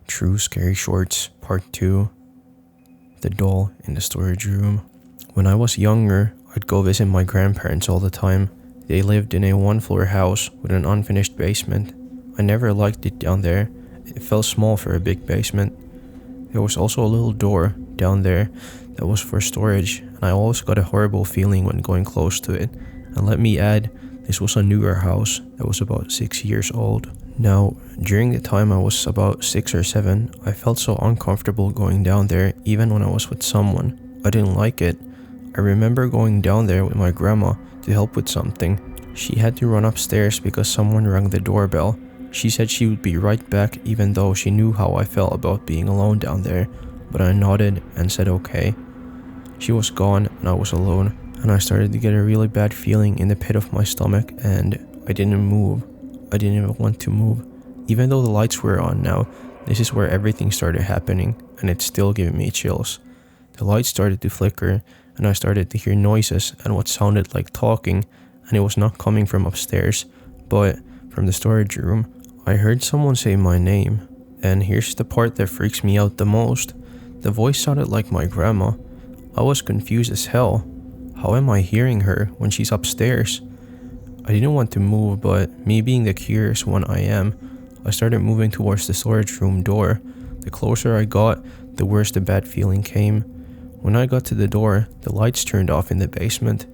True Scary Shorts Part 2. The Doll in the Storage Room. When I was younger, I'd go visit my grandparents all the time. They lived in a one-floor house with an unfinished basement. I never liked it down there. It felt small for a big basement. There was also a little door down there that was for storage, and I always got a horrible feeling when going close to it. And let me add, this was a newer house that was about 6 years old. Now, during the time I was about 6 or 7, I felt so uncomfortable going down there even when I was with someone. I didn't like it. I remember going down there with my grandma to help with something. She had to run upstairs because someone rang the doorbell. She said she would be right back even though she knew how I felt about being alone down there, but I nodded and said okay. She was gone and I was alone, and I started to get a really bad feeling in the pit of my stomach, and I didn't move. I didn't even want to move. Even though the lights were on now, this is where everything started happening, and it's still giving me chills. The lights started to flicker, and I started to hear noises and what sounded like talking, and it was not coming from upstairs, but from the storage room. I heard someone say my name, and here's the part that freaks me out the most. The voice sounded like my grandma. I was confused as hell. How am I hearing her when she's upstairs? I didn't want to move, but me being the curious one I am, I started moving towards the storage room door. The closer I got, the worse the bad feeling came. When I got to the door, the lights turned off in the basement.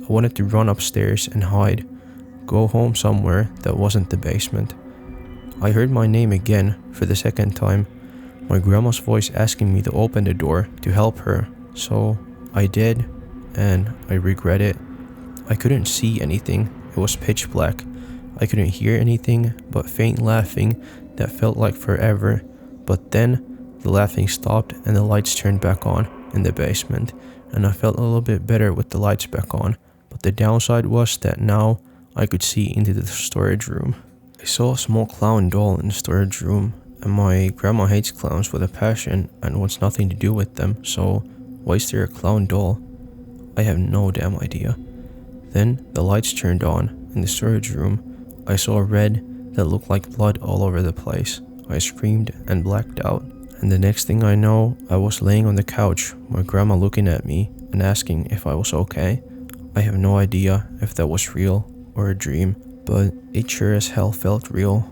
I wanted to run upstairs and hide, go home somewhere that wasn't the basement. I heard my name again for the second time, my grandma's voice asking me to open the door to help her, so I did, and I regret it. I couldn't see anything. It was pitch black. I couldn't hear anything but faint laughing that felt like forever. But then the laughing stopped and the lights turned back on in the basement, and I felt a little bit better with the lights back on. But the downside was that now I could see into the storage room. I saw a small clown doll in the storage room, and my grandma hates clowns with a passion and wants nothing to do with them, so why is there a clown doll? I have no damn idea. Then the lights turned on in the storage room. I saw red that looked like blood all over the place. I screamed and blacked out. And the next thing I know, I was laying on the couch, my grandma looking at me and asking if I was okay. I have no idea if that was real or a dream, but it sure as hell felt real.